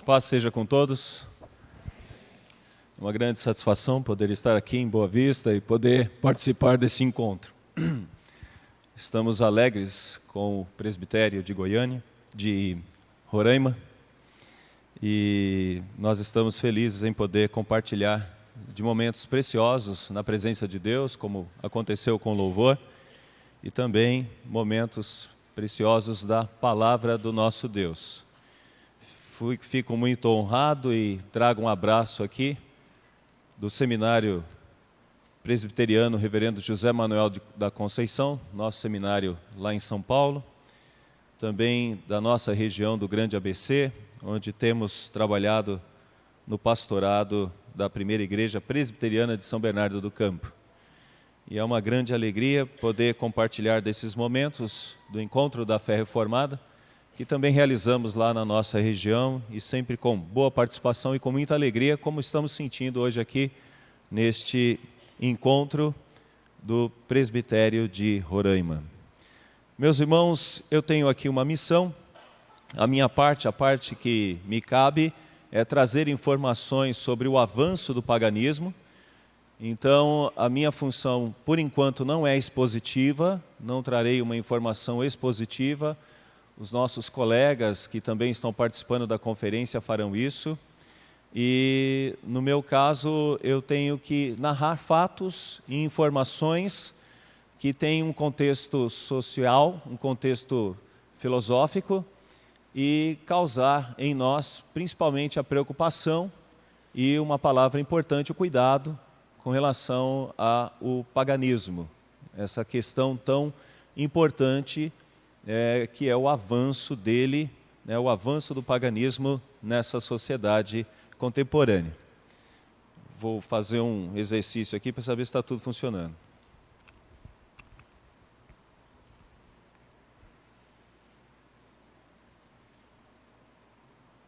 Paz seja com todos. Uma grande satisfação poder estar aqui em Boa Vista e poder participar desse encontro. Estamos alegres com o presbitério de Goiânia, de Roraima, e nós estamos felizes em poder compartilhar de momentos preciosos na presença de Deus, como aconteceu com o louvor, e também momentos preciosos da palavra do nosso Deus. Fico muito honrado e trago um abraço aqui do Seminário Presbiteriano Reverendo José Manuel da Conceição, nosso seminário lá em São Paulo, também da nossa região do Grande ABC, onde temos trabalhado no pastorado da primeira igreja presbiteriana de São Bernardo do Campo. E é uma grande alegria poder compartilhar desses momentos do Encontro da Fé Reformada, que também realizamos lá na nossa região e sempre com boa participação e com muita alegria, como estamos sentindo hoje aqui neste encontro do presbitério de Roraima. Meus irmãos, eu tenho aqui uma missão. A minha parte, a parte que me cabe, é trazer informações sobre o avanço do paganismo. Então, a minha função, por enquanto, não é expositiva, não trarei uma informação expositiva. Os nossos colegas que também estão participando da conferência farão isso. E, no meu caso, eu tenho que narrar fatos e informações que têm um contexto social, um contexto filosófico e causar em nós, principalmente, a preocupação e uma palavra importante, o cuidado com relação ao paganismo. Essa questão tão importante que é o avanço dele, o avanço do paganismo nessa sociedade contemporânea. Vou fazer um exercício aqui para saber se está tudo funcionando.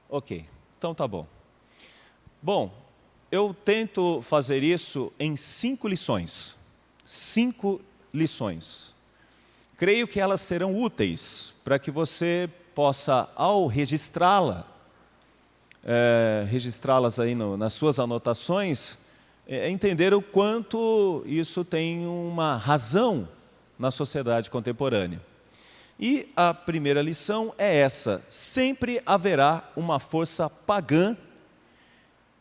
Ok, então tá bom. Bom, eu tento fazer isso em 5 lições. 5 lições. Creio que elas serão úteis para que você possa, ao registrá-las aí nas suas anotações, entender o quanto isso tem uma razão na sociedade contemporânea. E a primeira lição é essa: sempre haverá uma força pagã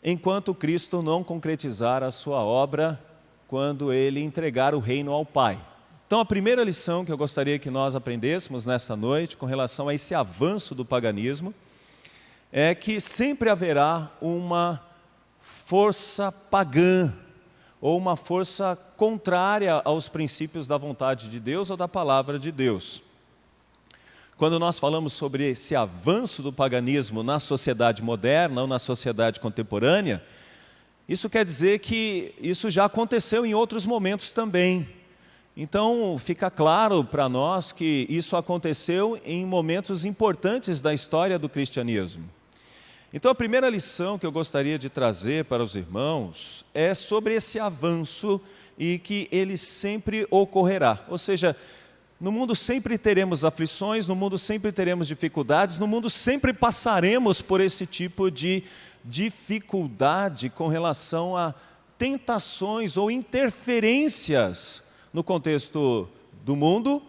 enquanto Cristo não concretizar a sua obra quando Ele entregar o reino ao Pai. Então, a primeira lição que eu gostaria que nós aprendêssemos nessa noite, com relação a esse avanço do paganismo, é que sempre haverá uma força pagã, ou uma força contrária aos princípios da vontade de Deus ou da palavra de Deus. Quando nós falamos sobre esse avanço do paganismo na sociedade moderna ou na sociedade contemporânea, isso quer dizer que isso já aconteceu em outros momentos também. Então, fica claro para nós que isso aconteceu em momentos importantes da história do cristianismo. Então, a primeira lição que eu gostaria de trazer para os irmãos é sobre esse avanço e que ele sempre ocorrerá. Ou seja, no mundo sempre teremos aflições, no mundo sempre teremos dificuldades, no mundo sempre passaremos por esse tipo de dificuldade com relação a tentações ou interferências no contexto do mundo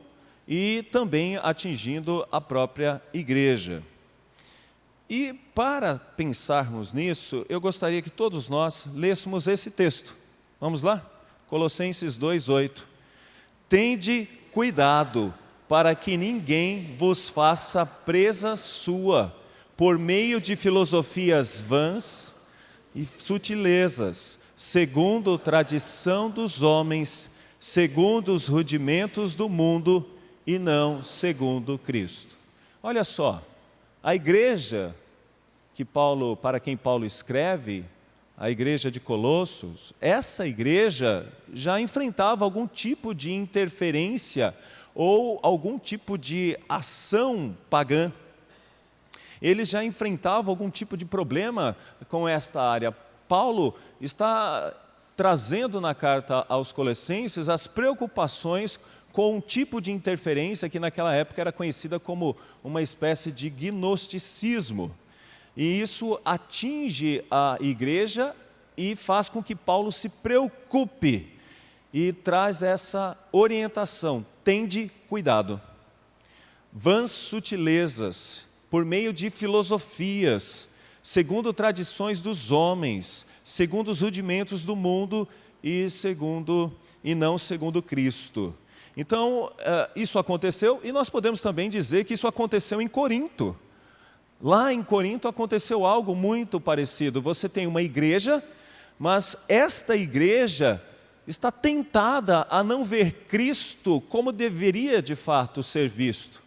e também atingindo a própria igreja. E para pensarmos nisso, eu gostaria que todos nós lêssemos esse texto. Vamos lá? Colossenses 2:8. Tende cuidado para que ninguém vos faça presa sua por meio de filosofias vãs e sutilezas, segundo tradição dos homens, segundo os rudimentos do mundo e não segundo Cristo. Olha só, a igreja para quem Paulo escreve, a igreja de Colossos, essa igreja já enfrentava algum tipo de interferência ou algum tipo de ação pagã. Eles já enfrentavam algum tipo de problema com esta área. Paulo está trazendo na carta aos Colossenses as preocupações com um tipo de interferência que naquela época era conhecida como uma espécie de gnosticismo. E isso atinge a igreja e faz com que Paulo se preocupe e traz essa orientação: tende cuidado. Vãs sutilezas, por meio de filosofias, segundo tradições dos homens, segundo os rudimentos do mundo e não segundo Cristo. Então, isso aconteceu, e nós podemos também dizer que isso aconteceu em Corinto. Lá em Corinto aconteceu algo muito parecido. Você tem uma igreja, mas esta igreja está tentada a não ver Cristo como deveria de fato ser visto,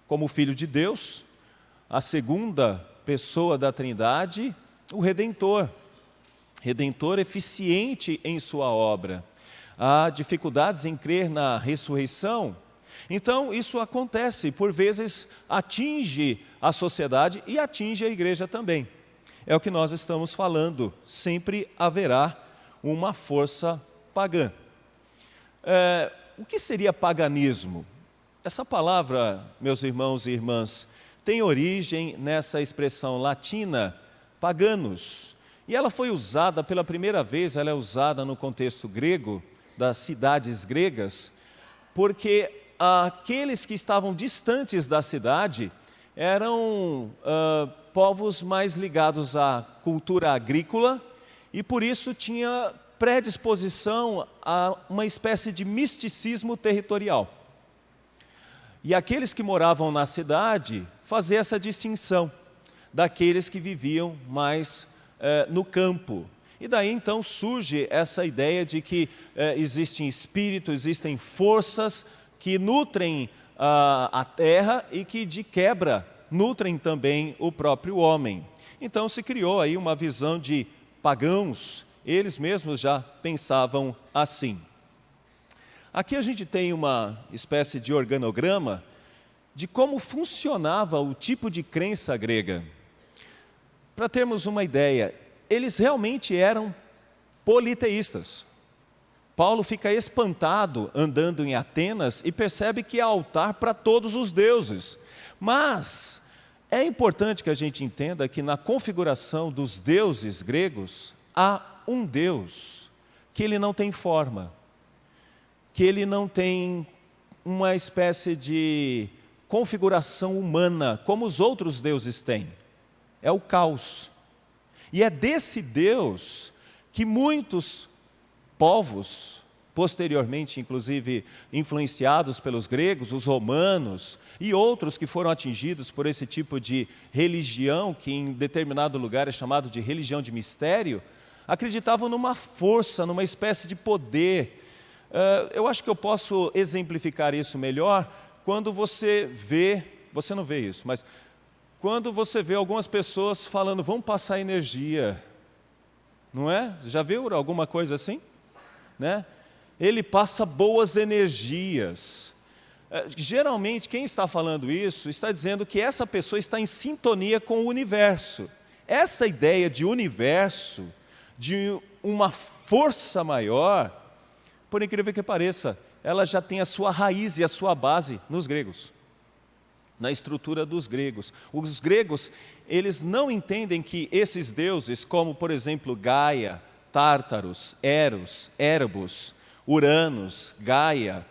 como Filho de Deus, a segunda pessoa da Trindade, o Redentor eficiente em sua obra. Há dificuldades em crer na ressurreição. Então isso acontece, por vezes atinge a sociedade e atinge a igreja também. É o que nós estamos falando, sempre haverá uma força pagã. O que seria paganismo? Essa palavra, meus irmãos e irmãs, tem origem nessa expressão latina, paganos. E ela foi usada pela primeira vez, ela é usada no contexto grego, das cidades gregas, porque aqueles que estavam distantes da cidade eram povos mais ligados à cultura agrícola e por isso tinha predisposição a uma espécie de misticismo territorial. E aqueles que moravam na cidade faziam essa distinção daqueles que viviam mais no campo. E daí então surge essa ideia de que existem espíritos, existem forças que nutrem a terra e que de quebra nutrem também o próprio homem. Então se criou aí uma visão de pagãos, eles mesmos já pensavam assim. Aqui a gente tem uma espécie de organograma de como funcionava o tipo de crença grega. Para termos uma ideia, eles realmente eram politeístas. Paulo fica espantado andando em Atenas e percebe que há altar para todos os deuses. Mas é importante que a gente entenda que na configuração dos deuses gregos, há um Deus que ele não tem forma, que ele não tem uma espécie de configuração humana, como os outros deuses têm. É o caos. E é desse Deus que muitos povos, posteriormente inclusive influenciados pelos gregos, os romanos e outros que foram atingidos por esse tipo de religião, que em determinado lugar é chamado de religião de mistério, acreditavam numa força, numa espécie de poder. Eu acho que eu posso exemplificar isso melhor quando você não vê isso, mas quando você vê algumas pessoas falando, vamos passar energia, não é? Já viu alguma coisa assim? Né? Ele passa boas energias. Geralmente, quem está falando isso, está dizendo que essa pessoa está em sintonia com o universo. Essa ideia de universo, de uma força maior, por incrível que pareça, ela já tem a sua raiz e a sua base nos gregos, na estrutura dos gregos. Os gregos, eles não entendem que esses deuses, como por exemplo Gaia, Tártaros, Eros, Erebus, Uranus, Gaia,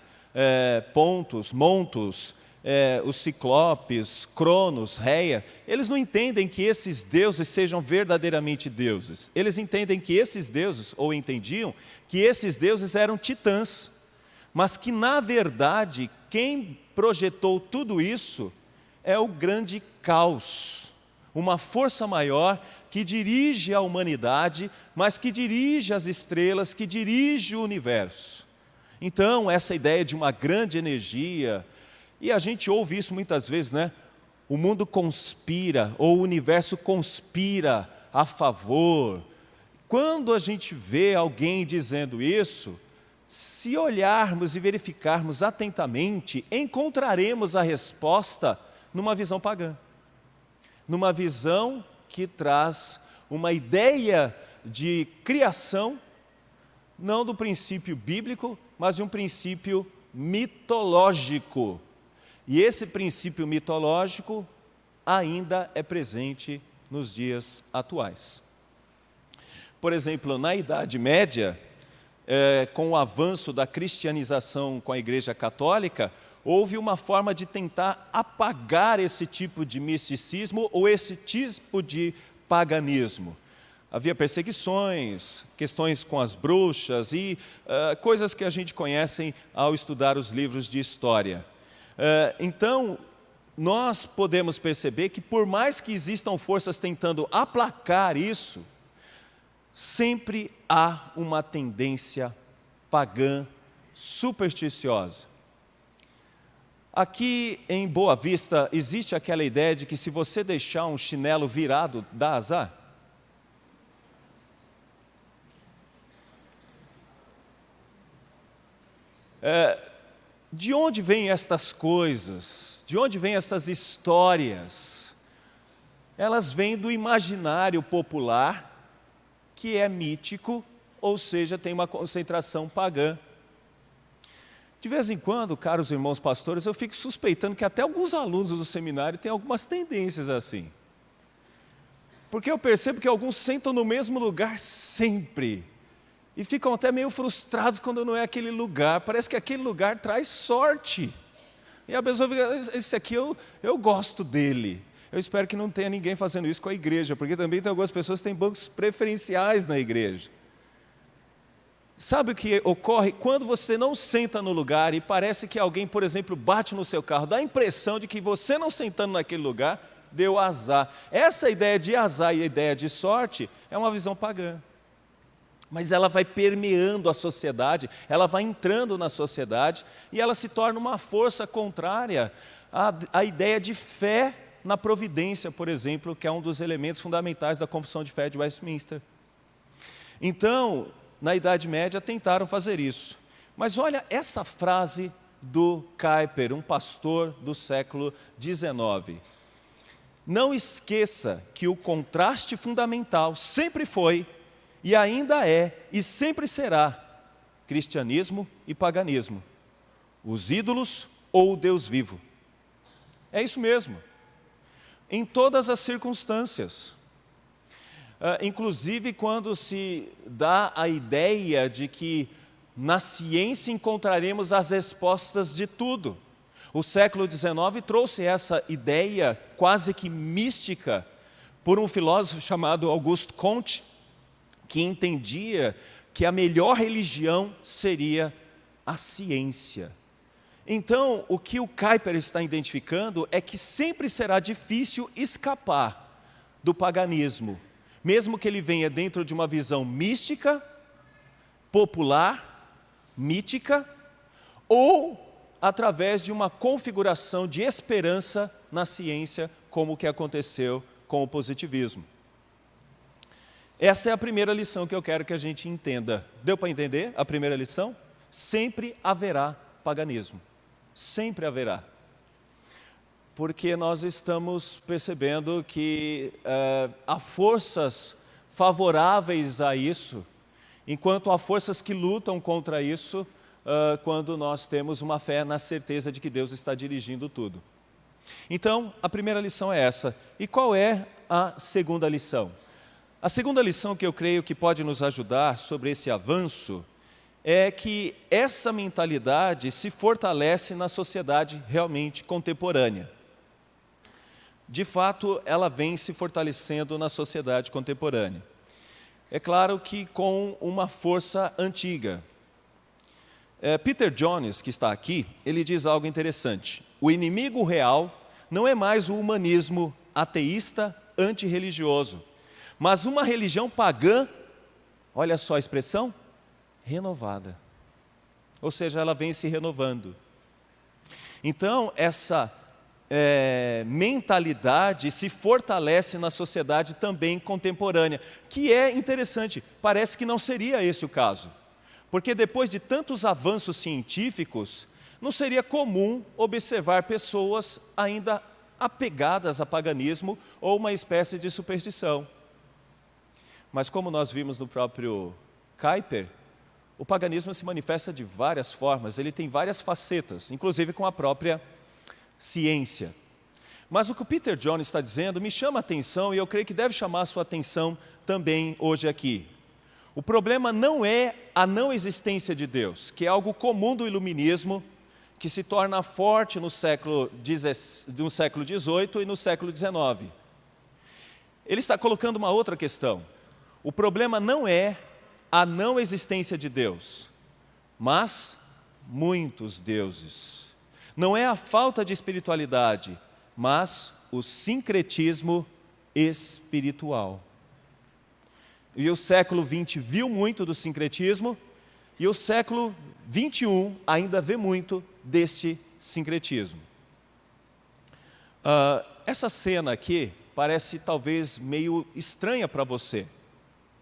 Pontus, Montus, os Ciclopes, Cronos, Reia, eles não entendem que esses deuses sejam verdadeiramente deuses. Eles entendem que esses deuses, ou entendiam, que esses deuses eram titãs, mas que na verdade, quem projetou tudo isso é o grande caos, uma força maior que dirige a humanidade, mas que dirige as estrelas, que dirige o universo. Então, essa ideia de uma grande energia, e a gente ouve isso muitas vezes, né? O mundo conspira, ou o universo conspira a favor. Quando a gente vê alguém dizendo isso, se olharmos e verificarmos atentamente, encontraremos a resposta numa visão pagã. Numa visão que traz uma ideia de criação, não do princípio bíblico, mas de um princípio mitológico. E esse princípio mitológico ainda é presente nos dias atuais. Por exemplo, na Idade Média, com o avanço da cristianização com a Igreja Católica, houve uma forma de tentar apagar esse tipo de misticismo ou esse tipo de paganismo. Havia perseguições, questões com as bruxas e coisas que a gente conhece ao estudar os livros de história. Então, nós podemos perceber que por mais que existam forças tentando aplacar isso, sempre há uma tendência pagã, supersticiosa. Aqui em Boa Vista existe aquela ideia de que se você deixar um chinelo virado, dá azar? De onde vêm estas coisas? De onde vêm essas histórias? Elas vêm do imaginário popular, que é mítico, ou seja, tem uma concentração pagã. De vez em quando, caros irmãos pastores, eu fico suspeitando que até alguns alunos do seminário têm algumas tendências assim. Porque eu percebo que alguns sentam no mesmo lugar sempre. E ficam até meio frustrados quando não é aquele lugar. Parece que aquele lugar traz sorte. E a pessoa fica, esse aqui eu gosto dele. Eu espero que não tenha ninguém fazendo isso com a igreja, porque também tem algumas pessoas que têm bancos preferenciais na igreja. Sabe o que ocorre? Quando você não senta no lugar e parece que alguém, por exemplo, bate no seu carro, dá a impressão de que você não sentando naquele lugar, deu azar. Essa ideia de azar e a ideia de sorte é uma visão pagã. Mas ela vai permeando a sociedade, ela vai entrando na sociedade e ela se torna uma força contrária à ideia de fé na providência, por exemplo, que é um dos elementos fundamentais da Confissão de Fé de Westminster. Então, na Idade Média, tentaram fazer isso. Mas olha essa frase do Kuyper, um pastor do século XIX. Não esqueça que o contraste fundamental sempre foi, e ainda é, e sempre será, cristianismo e paganismo. Os ídolos ou o Deus vivo. É isso mesmo. Em todas as circunstâncias. Inclusive quando se dá a ideia de que na ciência encontraremos as respostas de tudo. O século XIX trouxe essa ideia quase que mística por um filósofo chamado Auguste Comte, que entendia que a melhor religião seria a ciência. Então, o que o Kuyper está identificando é que sempre será difícil escapar do paganismo, mesmo que ele venha dentro de uma visão mística, popular, mítica, ou através de uma configuração de esperança na ciência, como o que aconteceu com o positivismo. Essa é a primeira lição que eu quero que a gente entenda. Deu para entender a primeira lição? Sempre haverá paganismo. Sempre haverá. Porque nós estamos percebendo que há forças favoráveis a isso, enquanto há forças que lutam contra isso, quando nós temos uma fé na certeza de que Deus está dirigindo tudo. Então, a primeira lição é essa. E qual é a segunda lição? A segunda lição que eu creio que pode nos ajudar sobre esse avanço é que essa mentalidade se fortalece na sociedade realmente contemporânea. De fato, ela vem se fortalecendo na sociedade contemporânea. É claro que com uma força antiga. Peter Jones, que está aqui, ele diz algo interessante. O inimigo real não é mais o humanismo ateísta antirreligioso, mas uma religião pagã, olha só a expressão, renovada. Ou seja, ela vem se renovando. Então, essa mentalidade se fortalece na sociedade também contemporânea, que é interessante, parece que não seria esse o caso. Porque depois de tantos avanços científicos, não seria comum observar pessoas ainda apegadas a paganismo ou uma espécie de superstição. Mas como nós vimos no próprio Kuyper, o paganismo se manifesta de várias formas, ele tem várias facetas, inclusive com a própria ciência. Mas o que o Peter Jones está dizendo me chama a atenção e eu creio que deve chamar a sua atenção também hoje aqui. O problema não é a não existência de Deus, que é algo comum do iluminismo, que se torna forte no século XVIII e no século XIX. Ele está colocando uma outra questão. O problema não é a não existência de Deus, mas muitos deuses. Não é a falta de espiritualidade, mas o sincretismo espiritual. E o século XX viu muito do sincretismo, e o século XXI ainda vê muito deste sincretismo. Essa cena aqui parece talvez meio estranha para você,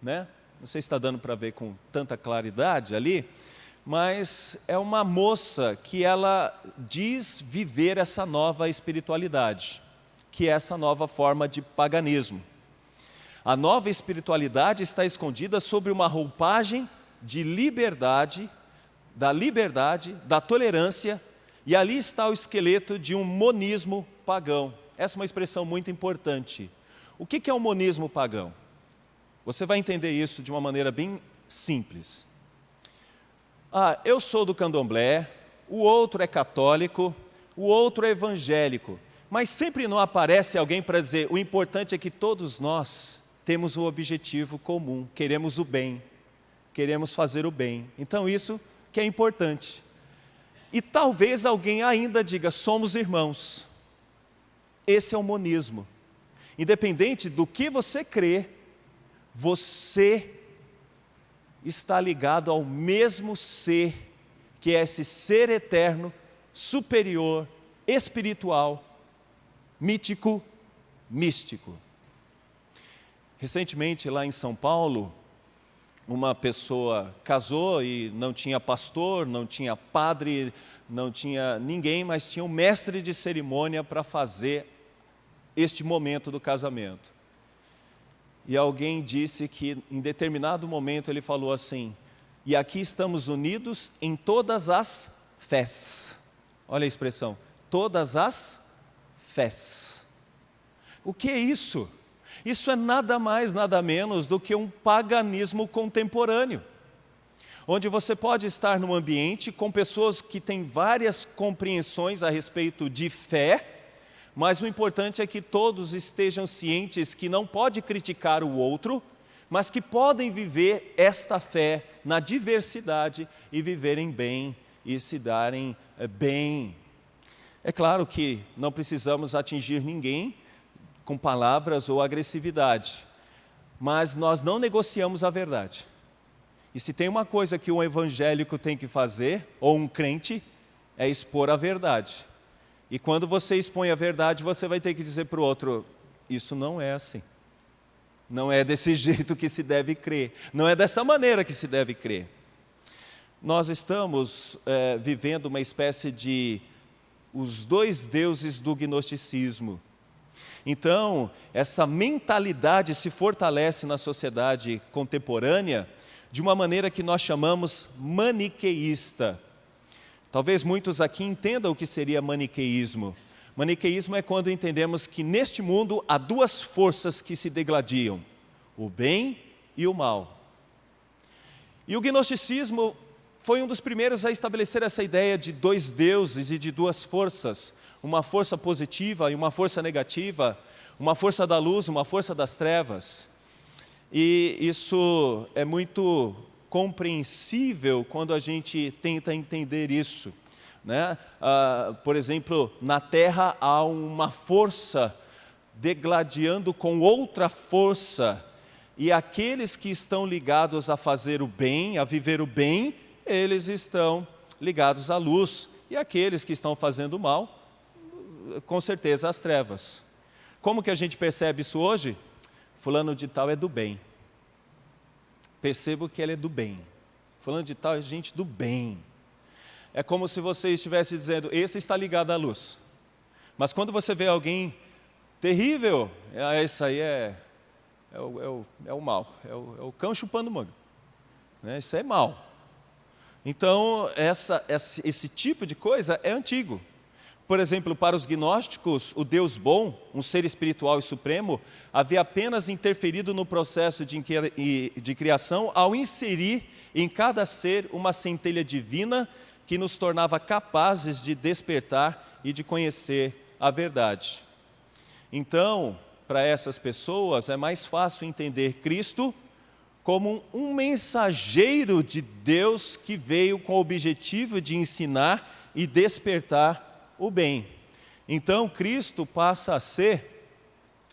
né? Não sei se está dando para ver com tanta claridade ali, mas é uma moça que ela diz viver essa nova espiritualidade, que é essa nova forma de paganismo. A nova espiritualidade está escondida sobre uma roupagem de liberdade, da tolerância, e ali está o esqueleto de um monismo pagão. Essa é uma expressão muito importante. O que é um monismo pagão? Você vai entender isso de uma maneira bem simples. Eu sou do candomblé, o outro é católico, o outro é evangélico, mas sempre não aparece alguém para dizer, o importante é que todos nós temos um objetivo comum, queremos o bem, queremos fazer o bem. Então isso que é importante. E talvez alguém ainda diga, somos irmãos. Esse é o monismo. Independente do que você crê, você está ligado ao mesmo ser, que é esse ser eterno, superior, espiritual, mítico, místico. Recentemente, lá em São Paulo, uma pessoa casou e não tinha pastor, não tinha padre, não tinha ninguém, mas tinha um mestre de cerimônia para fazer este momento do casamento. E alguém disse que em determinado momento ele falou assim, e aqui estamos unidos em todas as fés. Olha a expressão, todas as fés. O que é isso? Isso é nada mais, nada menos do que um paganismo contemporâneo, onde você pode estar num ambiente com pessoas que têm várias compreensões a respeito de fé, mas o importante é que todos estejam cientes que não pode criticar o outro, mas que podem viver esta fé na diversidade e viverem bem e se darem bem. É claro que não precisamos atingir ninguém com palavras ou agressividade, mas nós não negociamos a verdade. E se tem uma coisa que um evangélico tem que fazer, ou um crente, é expor a verdade. E quando você expõe a verdade, você vai ter que dizer para o outro, isso não é assim. Não é desse jeito que se deve crer. Não é dessa maneira que se deve crer. Nós estamos vivendo uma espécie de os dois deuses do gnosticismo. Então, essa mentalidade se fortalece na sociedade contemporânea de uma maneira que nós chamamos maniqueísta. Talvez muitos aqui entendam o que seria maniqueísmo. Maniqueísmo é quando entendemos que neste mundo há duas forças que se degladiam, o bem e o mal. E o gnosticismo foi um dos primeiros a estabelecer essa ideia de dois deuses e de duas forças, uma força positiva e uma força negativa, uma força da luz, uma força das trevas. E isso é muito compreensível quando a gente tenta entender isso, né? Por exemplo, na Terra há uma força degladiando com outra força, e aqueles que estão ligados a fazer o bem, a viver o bem, eles estão ligados à luz, e aqueles que estão fazendo o mal, com certeza às trevas. Como que a gente percebe isso hoje? Fulano de tal é do bem. Percebo que ele é do bem. Fulano de tal é gente do bem. É como se você estivesse dizendo, esse está ligado à luz. Mas quando você vê alguém terrível, esse aí é o mal, é o cão chupando manga. Né? Isso é mal. Então, esse tipo de coisa é antigo. Por exemplo, para os gnósticos, o Deus bom, um ser espiritual e supremo, havia apenas interferido no processo de criação ao inserir em cada ser uma centelha divina que nos tornava capazes de despertar e de conhecer a verdade. Então, para essas pessoas, é mais fácil entender Cristo como um mensageiro de Deus que veio com o objetivo de ensinar e despertar o bem. Então, Cristo passa a ser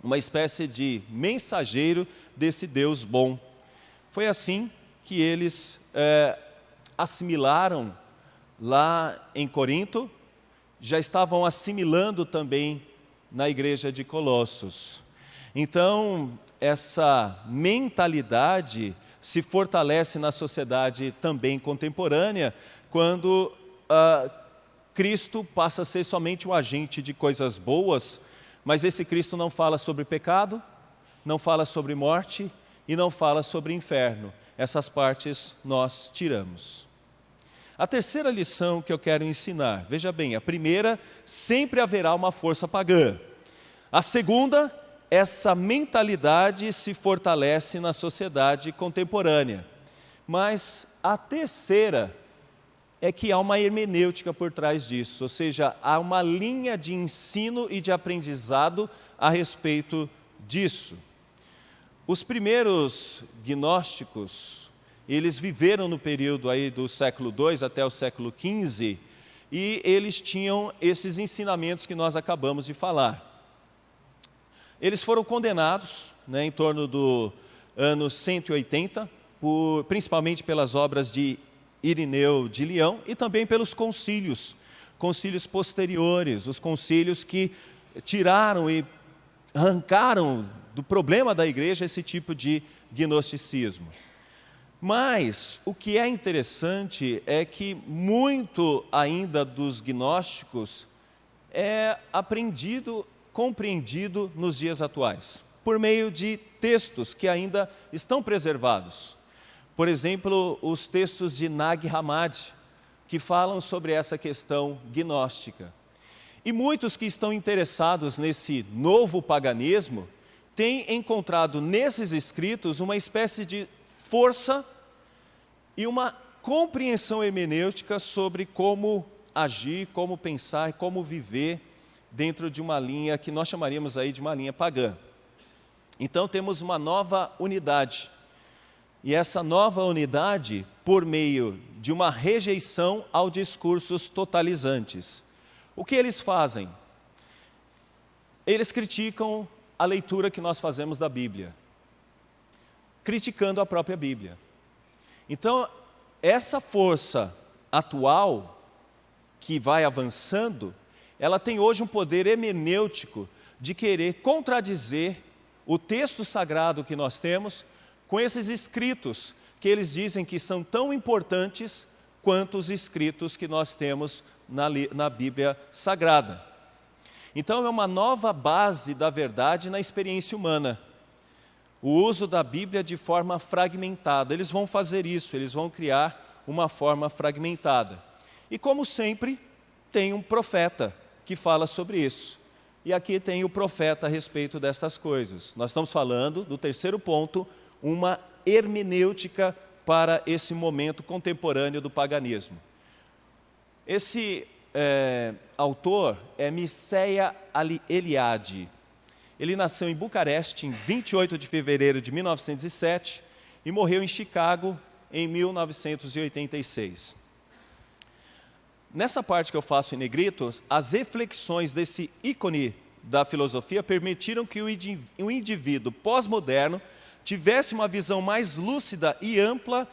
uma espécie de mensageiro desse Deus bom. Foi assim que eles assimilaram lá em Corinto, já estavam assimilando também na igreja de Colossos. Então, essa mentalidade se fortalece na sociedade também contemporânea, quando Cristo passa a ser somente um agente de coisas boas, mas esse Cristo não fala sobre pecado, não fala sobre morte e não fala sobre inferno. Essas partes nós tiramos. A terceira lição que eu quero ensinar, veja bem, a primeira, sempre haverá uma força pagã. A segunda, essa mentalidade se fortalece na sociedade contemporânea. Mas a terceira é que há uma hermenêutica por trás disso, ou seja, há uma linha de ensino e de aprendizado a respeito disso. Os primeiros gnósticos, eles viveram no período aí do século II até o século XV, e eles tinham esses ensinamentos que nós acabamos de falar. Eles foram condenados, em torno do ano 180, principalmente pelas obras de Irineu de Leão e também pelos concílios posteriores, os concílios que tiraram e arrancaram do problema da igreja esse tipo de gnosticismo. Mas o que é interessante é que muito ainda dos gnósticos é aprendido, compreendido nos dias atuais, por meio de textos que ainda estão preservados. Por exemplo, os textos de Nag Hammadi, que falam sobre essa questão gnóstica. E muitos que estão interessados nesse novo paganismo têm encontrado nesses escritos uma espécie de força e uma compreensão hermenêutica sobre como agir, como pensar, como viver dentro de uma linha que nós chamaríamos aí de uma linha pagã. Então temos uma nova unidade. E essa nova unidade, por meio de uma rejeição aos discursos totalizantes. O que eles fazem? Eles criticam a leitura que nós fazemos da Bíblia, criticando a própria Bíblia. Então, essa força atual, que vai avançando, ela tem hoje um poder hermenêutico de querer contradizer o texto sagrado que nós temos com esses escritos que eles dizem que são tão importantes quanto os escritos que nós temos na Bíblia Sagrada. Então é uma nova base da verdade na experiência humana. O uso da Bíblia de forma fragmentada. Eles vão fazer isso, eles vão criar uma forma fragmentada. E como sempre, tem um profeta que fala sobre isso. E aqui tem o profeta a respeito destas coisas. Nós estamos falando do terceiro ponto, uma hermenêutica para esse momento contemporâneo do paganismo. Esse autor é Mircea Eliade. Ele nasceu em Bucareste em 28 de fevereiro de 1907 e morreu em Chicago em 1986. Nessa parte que eu faço em negrito, as reflexões desse ícone da filosofia permitiram que o indivíduo pós-moderno tivesse uma visão mais lúcida e ampla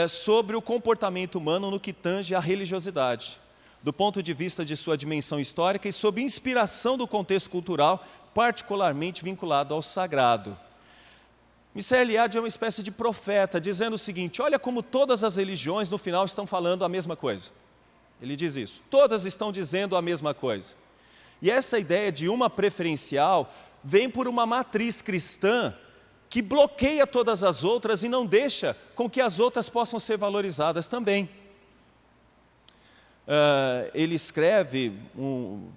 sobre o comportamento humano no que tange à religiosidade, do ponto de vista de sua dimensão histórica e sob inspiração do contexto cultural, particularmente vinculado ao sagrado. Mircea Eliade é uma espécie de profeta, dizendo o seguinte: olha como todas as religiões no final estão falando a mesma coisa. Ele diz isso, todas estão dizendo a mesma coisa. E essa ideia de uma preferencial vem por uma matriz cristã que bloqueia todas as outras e não deixa com que as outras possam ser valorizadas também. ele escreve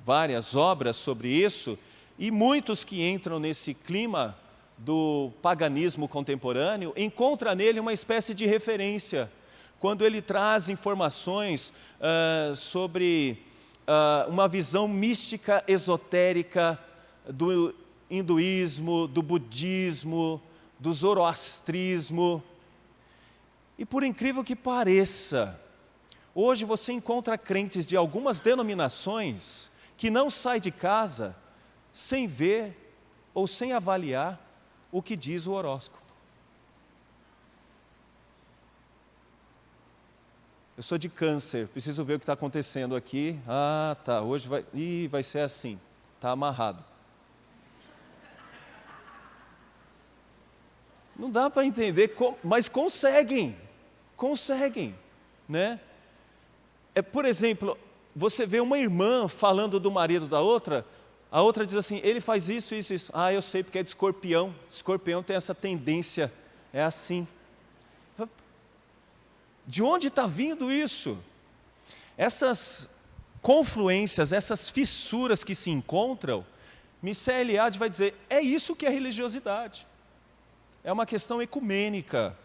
várias obras sobre isso, e muitos que entram nesse clima do paganismo contemporâneo encontram nele uma espécie de referência, quando ele traz informações sobre uma visão mística esotérica do hinduísmo, do budismo, do zoroastrismo. E por incrível que pareça, hoje você encontra crentes de algumas denominações que não saem de casa sem ver ou sem avaliar o que diz o horóscopo. Eu sou de Câncer, preciso ver o que está acontecendo aqui. Ah, tá, hoje vai ser assim, está amarrado. Não dá para entender, mas conseguem, né? Por exemplo, você vê uma irmã falando do marido da outra, a outra diz assim, ele faz isso, isso, isso. Ah, eu sei porque é de escorpião. Escorpião tem essa tendência, é assim. De onde está vindo isso? Essas confluências, essas fissuras que se encontram, Mircea Eliade vai dizer, é isso que é religiosidade. É uma questão ecumênica.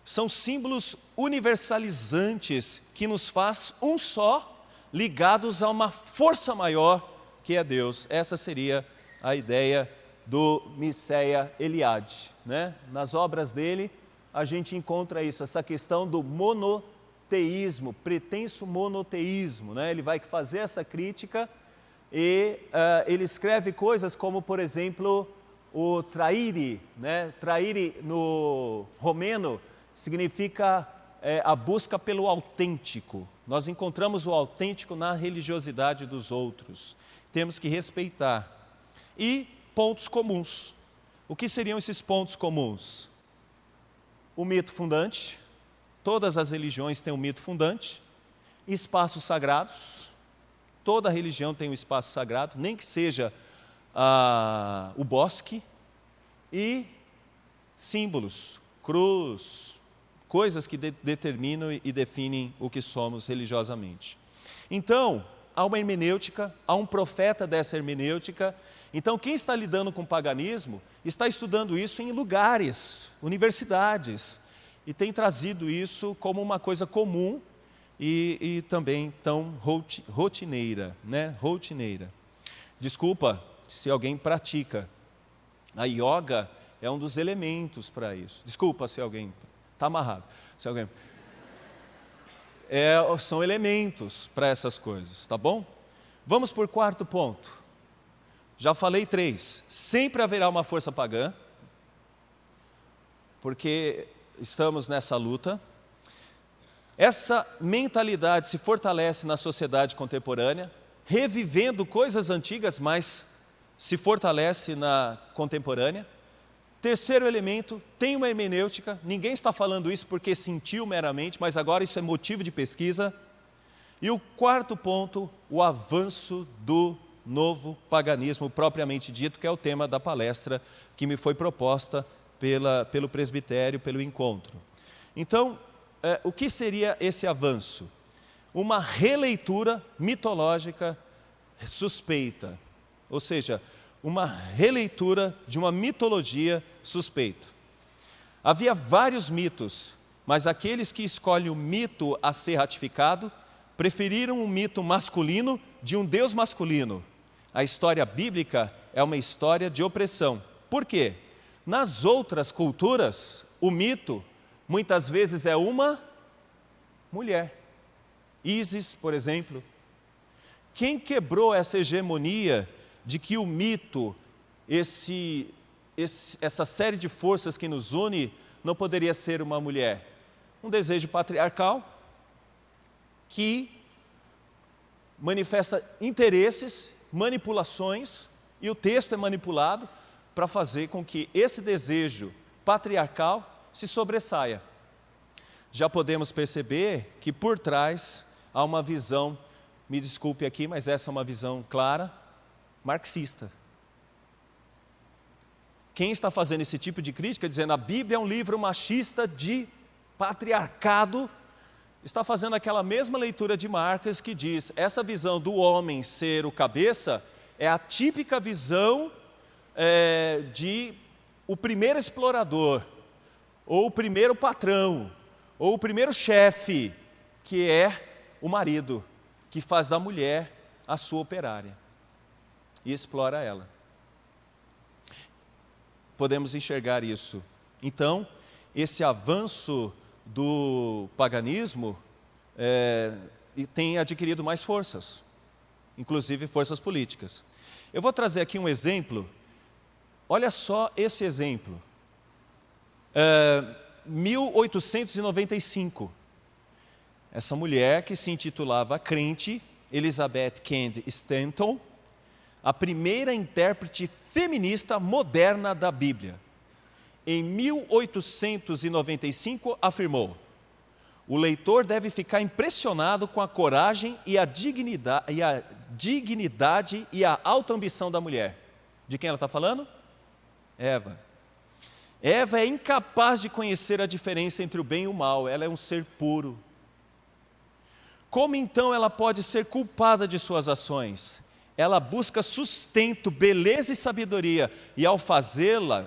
São símbolos universalizantes que nos faz um só, ligados a uma força maior que é Deus. Essa seria a ideia do Mircea Eliade, né? Nas obras dele, a gente encontra isso, essa questão do monoteísmo, pretenso monoteísmo, né? Ele vai fazer essa crítica e ele escreve coisas como, por exemplo, o traire, né? Traire no romeno significa a busca pelo autêntico. Nós encontramos o autêntico na religiosidade dos outros. Temos que respeitar. E pontos comuns. O que seriam esses pontos comuns? O mito fundante. Todas as religiões têm um mito fundante. Espaços sagrados. Toda religião tem um espaço sagrado, nem que seja o bosque. E símbolos, cruz, coisas que determinam e definem o que somos religiosamente. Então, há uma hermenêutica, há um profeta dessa hermenêutica. Então, quem está lidando com o paganismo está estudando isso em lugares, universidades, e tem trazido isso como uma coisa comum e também tão rotineira, né? Rotineira. Desculpa se alguém pratica. A yoga é um dos elementos para isso. Desculpa se alguém está amarrado. Se alguém... são elementos para essas coisas, tá bom? Vamos por quarto ponto. Já falei 3. Sempre haverá uma força pagã, porque estamos nessa luta. Essa mentalidade se fortalece na sociedade contemporânea, revivendo coisas antigas, mas se fortalece na contemporânea. Terceiro elemento, tem uma hermenêutica, ninguém está falando isso porque sentiu meramente, mas agora isso é motivo de pesquisa. E o quarto ponto, o avanço do novo paganismo propriamente dito, que é o tema da palestra que me foi proposta pelo presbitério, pelo encontro. Então, o que seria esse avanço? Uma releitura mitológica suspeita, ou seja, uma releitura de uma mitologia suspeita. Havia vários mitos, mas aqueles que escolhem o mito a ser ratificado, preferiram um mito masculino de um Deus masculino. A história bíblica é uma história de opressão. Por quê? Nas outras culturas, o mito muitas vezes é uma mulher. Ísis, por exemplo. Quem quebrou essa hegemonia de que o mito, essa série de forças que nos une, não poderia ser uma mulher? Um desejo patriarcal que manifesta interesses, manipulações, e o texto é manipulado para fazer com que esse desejo patriarcal se sobressaia. Já podemos perceber que por trás há uma visão, me desculpe aqui, mas essa é uma visão clara, marxista. Quem está fazendo esse tipo de crítica, dizendo a Bíblia é um livro machista de patriarcado, está fazendo aquela mesma leitura de Marcos que diz, essa visão do homem ser o cabeça é a típica visão de o primeiro explorador, ou o primeiro patrão, ou o primeiro chefe, que é o marido, que faz da mulher a sua operária e explora ela. Podemos enxergar isso. Então, esse avanço do paganismo tem adquirido mais forças, inclusive forças políticas. Eu vou trazer aqui um exemplo. Olha só esse exemplo. 1895. Essa mulher que se intitulava crente, Elizabeth Cady Stanton, a primeira intérprete feminista moderna da Bíblia, em 1895 afirmou: o leitor deve ficar impressionado com a coragem e a dignidade e a alta ambição da mulher. De quem ela está falando? Eva. Eva é incapaz de conhecer a diferença entre o bem e o mal, ela é um ser puro. Como então ela pode ser culpada de suas ações? Ela busca sustento, beleza e sabedoria, e ao fazê-lo,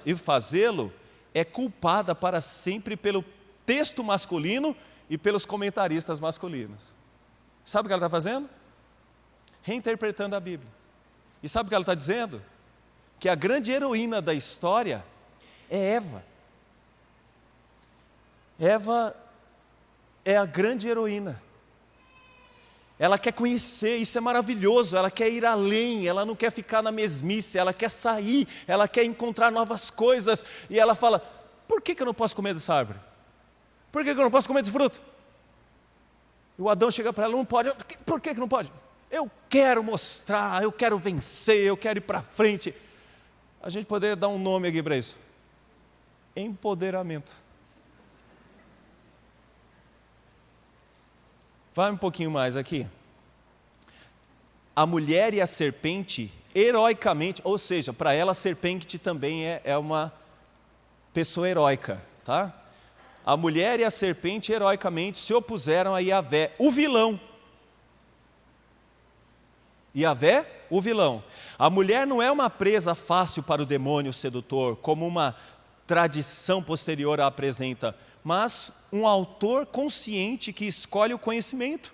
é culpada para sempre pelo texto masculino e pelos comentaristas masculinos. Sabe o que ela está fazendo? Reinterpretando a Bíblia. E sabe o que ela está dizendo? Que a grande heroína da história é Eva. Eva é a grande heroína. Ela quer conhecer, isso é maravilhoso, ela quer ir além, ela não quer ficar na mesmice, ela quer sair, ela quer encontrar novas coisas. E ela fala, por que eu não posso comer dessa árvore? Por que eu não posso comer desse fruto? E o Adão chega para ela, não pode. Por que não pode? Eu quero mostrar, eu quero vencer, eu quero ir para frente. A gente poderia dar um nome aqui para isso. Empoderamento. Vai um pouquinho mais aqui. A mulher e a serpente, heroicamente, ou seja, para ela a serpente também é uma pessoa heróica, tá? A mulher e a serpente heroicamente se opuseram a Yahvé, o vilão. Yahvé, o vilão. A mulher não é uma presa fácil para o demônio sedutor, como uma tradição posterior a apresenta, mas um autor consciente que escolhe o conhecimento,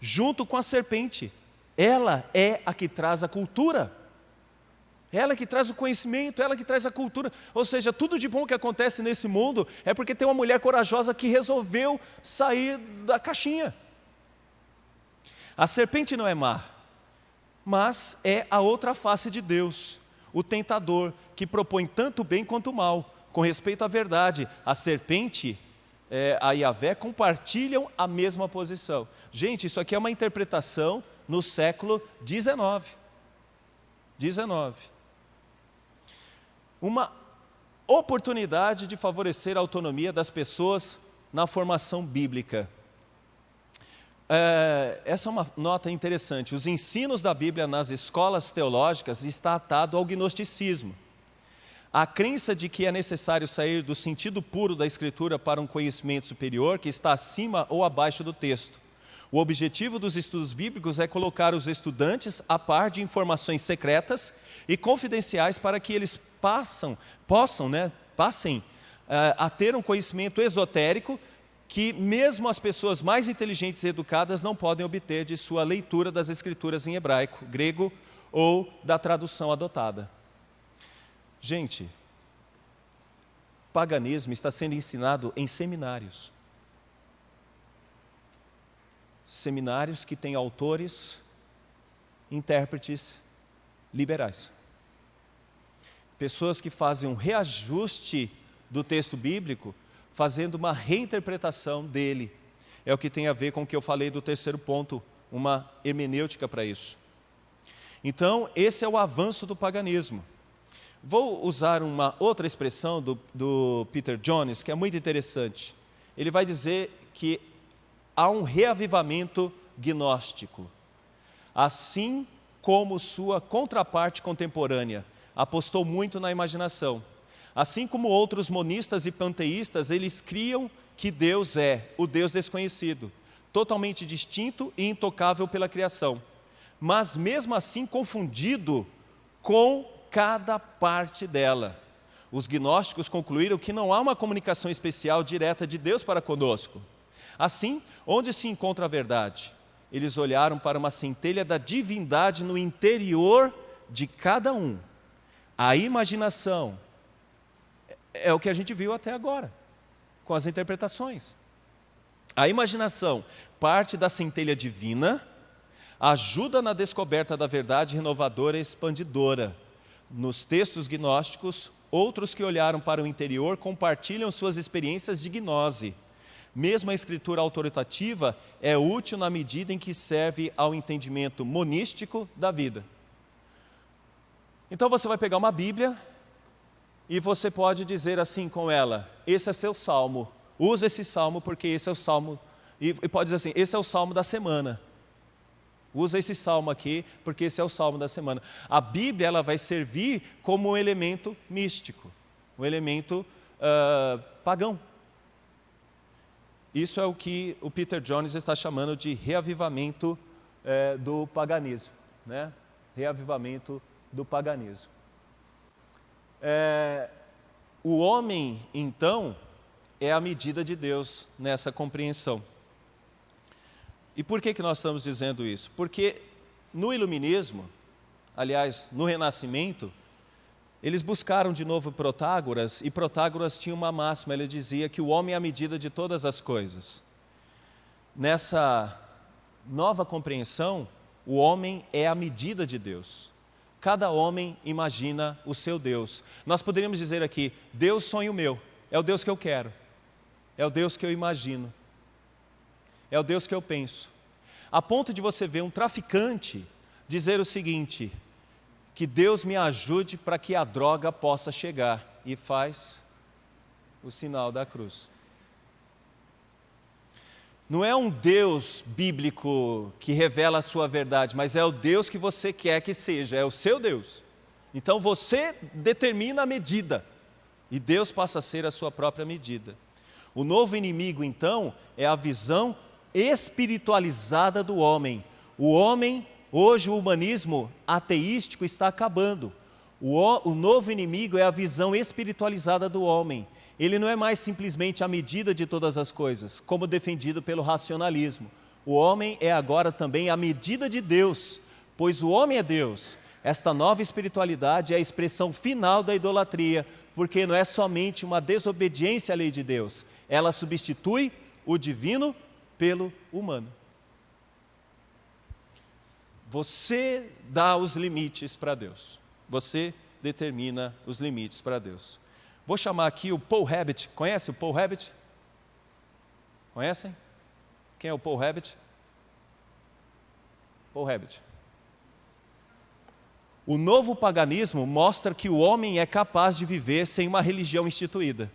junto com a serpente. Ela é a que traz a cultura, ela que traz o conhecimento, ela que traz a cultura. Ou seja, tudo de bom que acontece nesse mundo é porque tem uma mulher corajosa que resolveu sair da caixinha. A serpente não é má, mas é a outra face de Deus, o tentador, que propõe tanto o bem quanto o mal. Com respeito à verdade, a serpente, a Yahvé compartilham a mesma posição. Gente, isso aqui é uma interpretação no século XIX. Uma oportunidade de favorecer a autonomia das pessoas na formação bíblica. Essa é uma nota interessante. Os ensinos da Bíblia nas escolas teológicas está atado ao gnosticismo. A crença de que é necessário sair do sentido puro da Escritura para um conhecimento superior que está acima ou abaixo do texto. O objetivo dos estudos bíblicos é colocar os estudantes a par de informações secretas e confidenciais para que eles passem a ter um conhecimento esotérico que mesmo as pessoas mais inteligentes e educadas não podem obter de sua leitura das Escrituras em hebraico, grego ou da tradução adotada. Gente, paganismo está sendo ensinado em seminários. Seminários que têm autores, intérpretes liberais. Pessoas que fazem um reajuste do texto bíblico, fazendo uma reinterpretação dele. É o que tem a ver com o que eu falei do terceiro ponto, uma hermenêutica para isso. Então, esse é o avanço do paganismo. Vou usar uma outra expressão do Peter Jones, que é muito interessante. Ele vai dizer que há um reavivamento gnóstico, assim como sua contraparte contemporânea apostou muito na imaginação. Assim como outros monistas e panteístas, eles criam que Deus é o Deus desconhecido. totalmente distinto e intocável pela criação, mas mesmo assim confundido com cada parte dela. Os gnósticos concluíram que não há uma comunicação especial direta de Deus para conosco. Assim, onde se encontra a verdade? Eles olharam para uma centelha da divindade no interior de cada um. A imaginação é o que a gente viu até agora, com as interpretações. A imaginação parte da centelha divina, ajuda na descoberta da verdade renovadora e expandidora. Nos textos gnósticos, outros que olharam para o interior compartilham suas experiências de gnose. Mesmo a escritura autoritativa é útil na medida em que serve ao entendimento monístico da vida. Então você vai pegar uma Bíblia e você pode dizer assim com ela: esse é seu salmo, usa esse salmo porque esse é o salmo, e pode dizer assim, esse é o salmo da semana. Usa esse salmo aqui, porque esse é o salmo da semana. A Bíblia ela vai servir como um elemento místico, um elemento pagão. Isso é o que o Peter Jones está chamando de reavivamento do paganismo, né? Reavivamento do paganismo. O homem, então, é a medida de Deus nessa compreensão. E por que nós estamos dizendo isso? Porque no iluminismo, aliás, no Renascimento, eles buscaram de novo Protágoras, e Protágoras tinha uma máxima, ele dizia que o homem é a medida de todas as coisas. Nessa nova compreensão, o homem é a medida de Deus. Cada homem imagina o seu Deus. Nós poderíamos dizer aqui, Deus sonho meu, é o Deus que eu quero, é o Deus que eu imagino. É o Deus que eu penso. A ponto de você ver um traficante dizer o seguinte: que Deus me ajude para que a droga possa chegar. E faz o sinal da cruz. Não é um Deus bíblico que revela a sua verdade, mas é o Deus que você quer que seja, é o seu Deus. Então você determina a medida, e Deus passa a ser a sua própria medida. O novo inimigo, então, é a visão espiritualizada do homem. O homem, hoje o humanismo ateístico está acabando. O novo inimigo é a visão espiritualizada do homem. Ele não é mais simplesmente a medida de todas as coisas, como defendido pelo racionalismo. O homem é agora também a medida de Deus, pois o homem é Deus. Esta nova espiritualidade é a expressão final da idolatria, porque não é somente uma desobediência à lei de Deus, ela substitui o divino pelo humano. Você dá os limites para Deus. Você determina os limites para Deus. Vou chamar aqui o Paul Habbott. Conhece o Paul Habbott? Conhecem? Quem é o Paul Habbott? Paul Habbott. O novo paganismo mostra que o homem é capaz de viver sem uma religião instituída.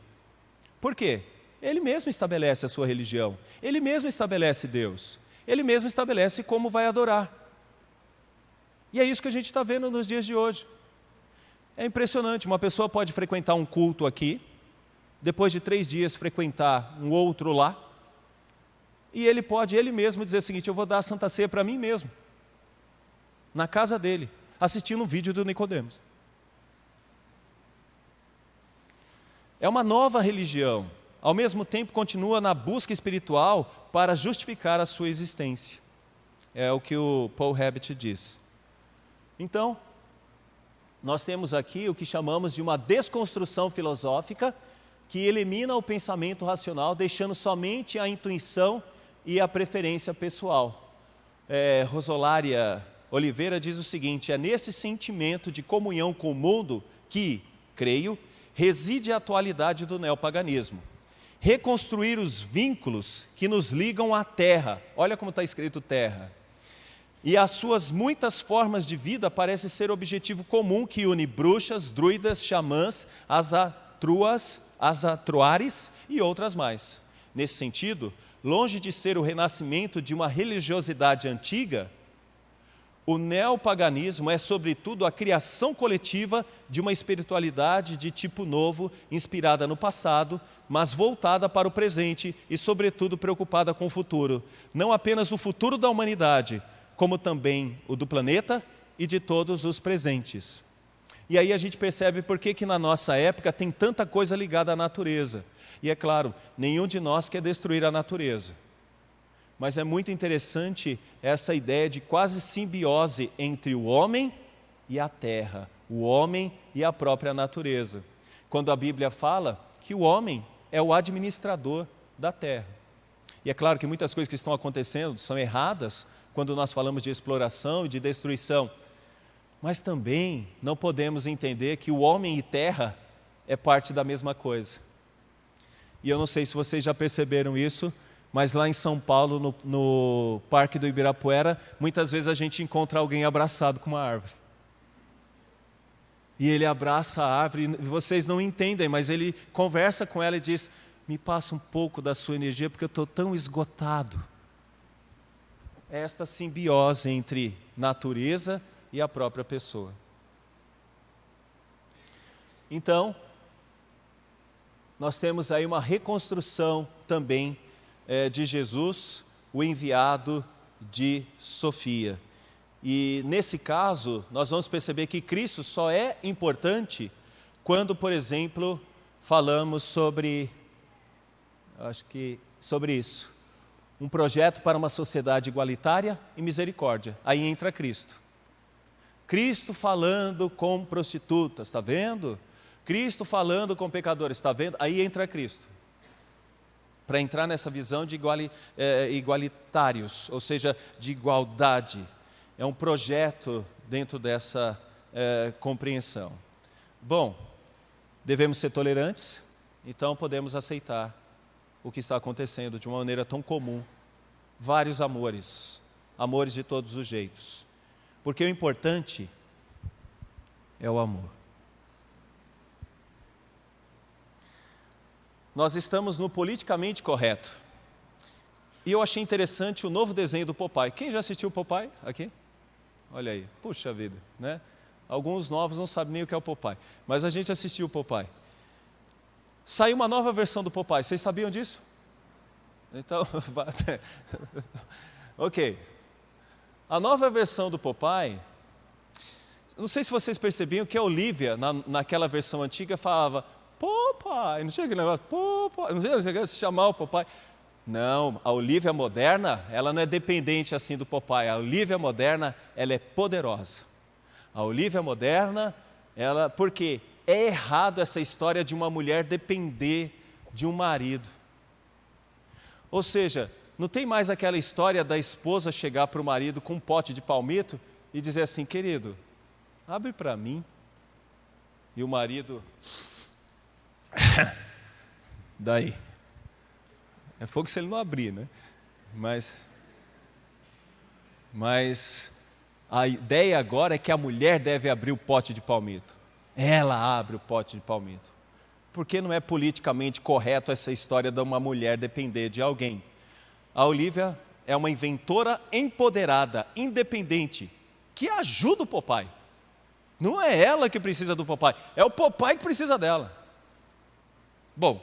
Por quê? Ele mesmo estabelece a sua religião. Ele mesmo estabelece Deus. Ele mesmo estabelece como vai adorar. E é isso que a gente está vendo nos dias de hoje. É impressionante, uma pessoa pode frequentar um culto aqui, depois de 3 dias frequentar um outro lá, e ele pode, ele mesmo, dizer o seguinte: eu vou dar a Santa Ceia para mim mesmo, na casa dele, assistindo um vídeo do Nicodemos. É uma nova religião, ao mesmo tempo continua na busca espiritual para justificar a sua existência. É o que o Paul Habbott diz. Então, nós temos aqui o que chamamos de uma desconstrução filosófica que elimina o pensamento racional, deixando somente a intuição e a preferência pessoal. Rosolária Oliveira diz o seguinte: é nesse sentimento de comunhão com o mundo que, creio, reside a atualidade do neopaganismo. Reconstruir os vínculos que nos ligam à terra, olha como está escrito terra, e as suas muitas formas de vida parece ser o objetivo comum que une bruxas, druidas, xamãs, asatruares e outras mais. Nesse sentido, longe de ser o renascimento de uma religiosidade antiga, O neopaganismo é, sobretudo, a criação coletiva de uma espiritualidade de tipo novo, inspirada no passado, mas voltada para o presente e, sobretudo, preocupada com o futuro. Não apenas o futuro da humanidade, como também o do planeta e de todos os presentes. E aí a gente percebe por que na nossa época tem tanta coisa ligada à natureza. E é claro, nenhum de nós quer destruir a natureza. Mas é muito interessante essa ideia de quase simbiose entre o homem e a terra, o homem e a própria natureza. Quando a Bíblia fala que o homem é o administrador da terra. E é claro que muitas coisas que estão acontecendo são erradas quando nós falamos de exploração e de destruição. Mas também não podemos entender que o homem e terra é parte da mesma coisa. E eu não sei se vocês já perceberam isso, mas lá em São Paulo, no Parque do Ibirapuera, muitas vezes a gente encontra alguém abraçado com uma árvore. E ele abraça a árvore, e vocês não entendem, mas ele conversa com ela e diz: me passa um pouco da sua energia, porque eu estou tão esgotado. É esta simbiose entre natureza e a própria pessoa. Então, nós temos aí uma reconstrução também de Jesus, o enviado de Sofia. E nesse caso, nós vamos perceber que Cristo só é importante quando, por exemplo, falamos sobre isso. Um projeto para uma sociedade igualitária e misericórdia. Aí entra Cristo. Cristo falando com prostitutas, está vendo? Cristo falando com pecadores, está vendo? Aí entra Cristo. Para entrar nessa visão de igualitários, ou seja, de igualdade. É um projeto dentro dessa compreensão. Bom, devemos ser tolerantes, então podemos aceitar o que está acontecendo de uma maneira tão comum. Vários amores de todos os jeitos. Porque o importante é o amor. Nós estamos no politicamente correto. E eu achei interessante o novo desenho do Popeye. Quem já assistiu o Popeye aqui? Olha aí, puxa vida, né? Alguns novos não sabem nem o que é o Popeye, mas a gente assistiu o Popeye. Saiu uma nova versão do Popeye, vocês sabiam disso? Então, ok. A nova versão do Popeye, não sei se vocês percebiam que a Olivia, naquela versão antiga, falava Popeye, não tinha aquele negócio, Popeye, não tinha se chamar o Popeye. Não, a Olivia moderna, ela não é dependente assim do Popeye. A Olivia moderna, ela é poderosa. A Olivia moderna, porque é errado essa história de uma mulher depender de um marido. Ou seja, não tem mais aquela história da esposa chegar para o marido com um pote de palmito e dizer assim: querido, abre para mim. E o marido, daí, é fogo se ele não abrir, né? Mas a ideia agora é que a mulher deve abrir o pote de palmito. Ela abre o pote de palmito. Porque não é politicamente correto essa história de uma mulher depender de alguém. A Olivia é uma inventora empoderada, independente, que ajuda o Popeye. Não é ela que precisa do Popeye, é o Popeye que precisa dela. Bom,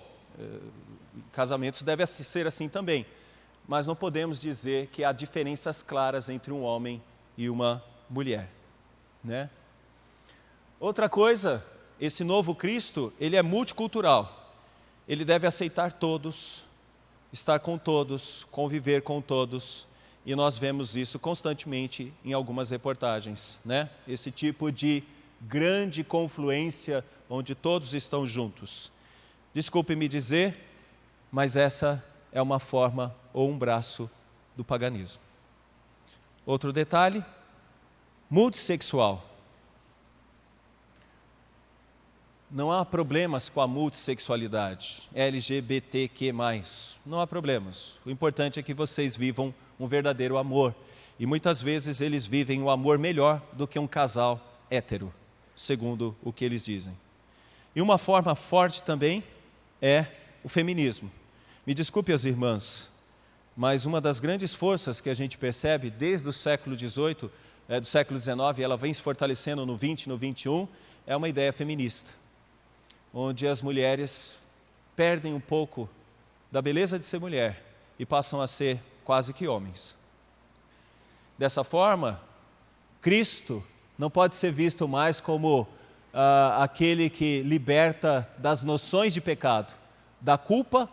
casamentos devem ser assim também, mas não podemos dizer que há diferenças claras entre um homem e uma mulher, né? Outra coisa, esse novo Cristo, ele é multicultural. Ele deve aceitar todos, estar com todos, conviver com todos, e nós vemos isso constantemente em algumas reportagens, né? Esse tipo de grande confluência onde todos estão juntos. Desculpe me dizer, mas essa é uma forma ou um braço do paganismo. Outro detalhe, multissexual. Não há problemas com a multissexualidade, LGBTQ+, não há problemas. O importante é que vocês vivam um verdadeiro amor. E muitas vezes eles vivem um amor melhor do que um casal hétero, segundo o que eles dizem. E uma forma forte também é o feminismo. Me desculpe as irmãs, mas uma das grandes forças que a gente percebe desde o século XVIII do século XIX, e ela vem se fortalecendo no 20, no 21, é uma ideia feminista, onde as mulheres perdem um pouco da beleza de ser mulher e passam a ser quase que homens. Dessa forma, Cristo não pode ser visto mais como aquele que liberta das noções de pecado, da culpa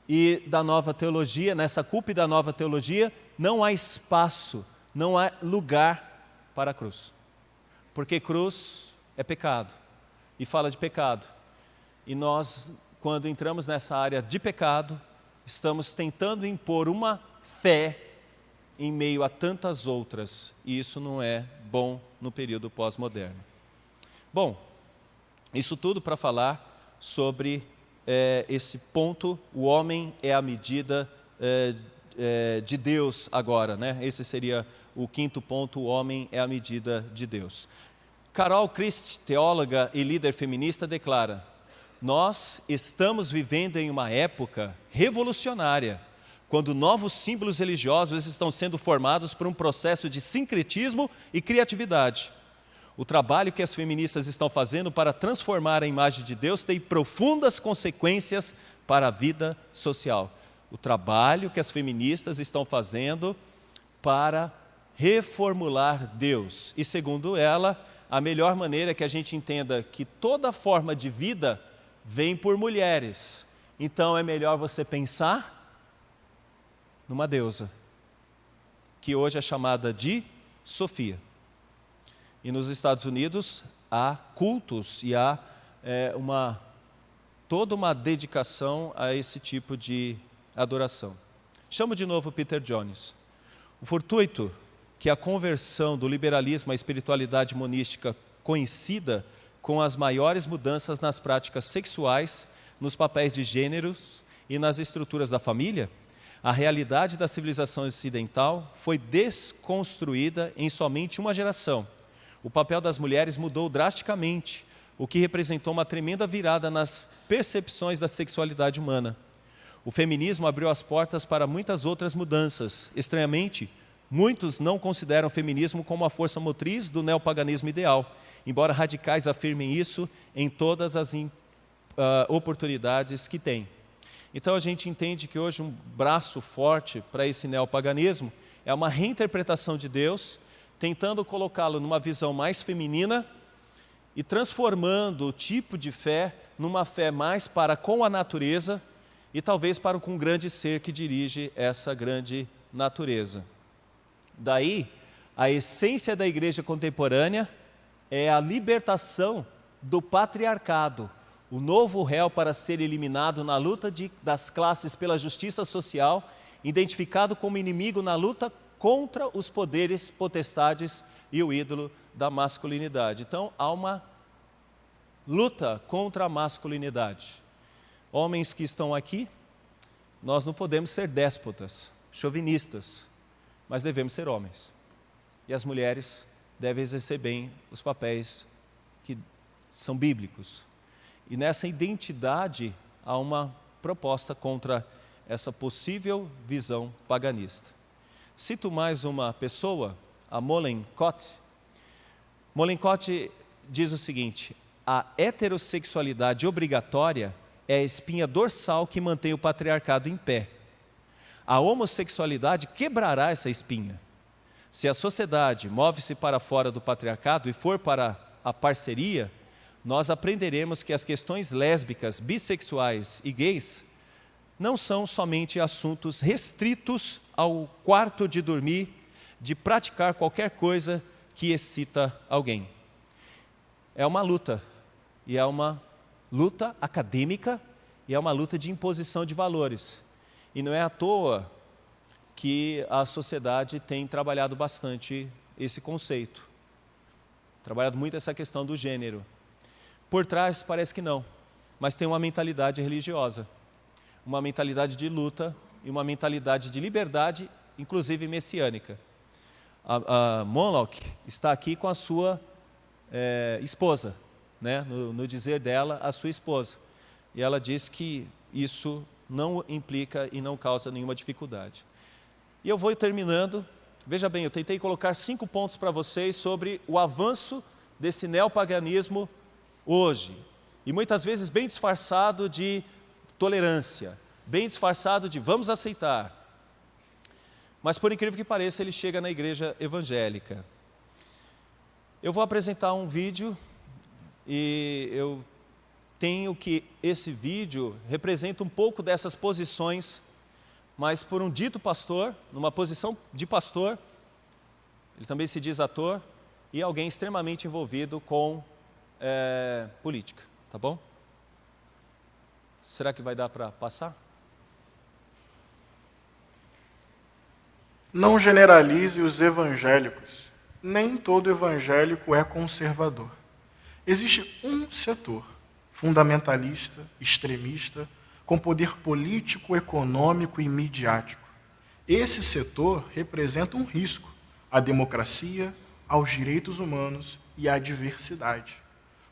e da nova teologia. Nessa culpa e da nova teologia não há espaço, não há lugar para a cruz. Porque cruz é pecado e fala de pecado. E nós, quando entramos nessa área de pecado, estamos tentando impor uma fé em meio a tantas outras, e isso não é bom no período pós-moderno. Bom, isso tudo para falar sobre esse ponto, o homem é a medida de Deus agora, né? Esse seria o quinto ponto, o homem é a medida de Deus. Carol Christ, teóloga e líder feminista, declara: nós estamos vivendo em uma época revolucionária, quando novos símbolos religiosos estão sendo formados por um processo de sincretismo e criatividade. O trabalho que as feministas estão fazendo para transformar a imagem de Deus tem profundas consequências para a vida social. O trabalho que as feministas estão fazendo para reformular Deus. E segundo ela, a melhor maneira é que a gente entenda que toda forma de vida vem por mulheres. Então é melhor você pensar numa deusa, que hoje é chamada de Sofia. E nos Estados Unidos há cultos e há toda uma dedicação a esse tipo de adoração. Chamo de novo Peter Jones. O fortuito que a conversão do liberalismo à espiritualidade monística coincida com as maiores mudanças nas práticas sexuais, nos papéis de gêneros e nas estruturas da família, a realidade da civilização ocidental foi desconstruída em somente uma geração. O papel das mulheres mudou drasticamente, o que representou uma tremenda virada nas percepções da sexualidade humana. O feminismo abriu as portas para muitas outras mudanças. Estranhamente, muitos não consideram o feminismo como a força motriz do neopaganismo ideal, embora radicais afirmem isso em todas as oportunidades que têm. Então a gente entende que hoje um braço forte para esse neopaganismo é uma reinterpretação de Deus, tentando colocá-lo numa visão mais feminina e transformando o tipo de fé numa fé mais para com a natureza e talvez para com um grande ser que dirige essa grande natureza. Daí, a essência da igreja contemporânea é a libertação do patriarcado, o novo réu para ser eliminado na luta das classes pela justiça social, identificado como inimigo na luta contra os poderes, potestades e o ídolo da masculinidade. Então, há uma luta contra a masculinidade. Homens que estão aqui, nós não podemos ser déspotas, chauvinistas, mas devemos ser homens. E as mulheres devem exercer bem os papéis que são bíblicos. E nessa identidade há uma proposta contra essa possível visão paganista. Cito mais uma pessoa, a Mollenkott. Mollenkott diz o seguinte: a heterossexualidade obrigatória é a espinha dorsal que mantém o patriarcado em pé. A homossexualidade quebrará essa espinha. Se a sociedade move-se para fora do patriarcado e for para a parceria, nós aprenderemos que as questões lésbicas, bissexuais e gays não são somente assuntos restritos ao quarto de dormir, de praticar qualquer coisa que excita alguém. É uma luta, e é uma luta acadêmica, e é uma luta de imposição de valores. E não é à toa que a sociedade tem trabalhado bastante esse conceito, trabalhado muito essa questão do gênero. Por trás parece que não, mas tem uma mentalidade religiosa, uma mentalidade de luta e uma mentalidade de liberdade, inclusive messiânica. A Mollenkott está aqui com a sua esposa, né? No dizer dela, a sua esposa. E ela diz que isso não implica e não causa nenhuma dificuldade. E eu vou terminando Veja bem, eu tentei colocar 5 pontos para vocês sobre o avanço desse neopaganismo hoje. E muitas vezes bem disfarçado de tolerância, bem disfarçado de vamos aceitar. Mas por incrível que pareça, ele chega na igreja evangélica. Eu vou apresentar um vídeo e eu tenho que esse vídeo representa um pouco dessas posições, mas por um dito pastor, numa posição de pastor, ele também se diz ator, e alguém extremamente envolvido com política, tá bom? Será que vai dar para passar? Não generalize os evangélicos. Nem todo evangélico é conservador. Existe um setor fundamentalista, extremista, com poder político, econômico e midiático. Esse setor representa um risco à democracia, aos direitos humanos e à diversidade.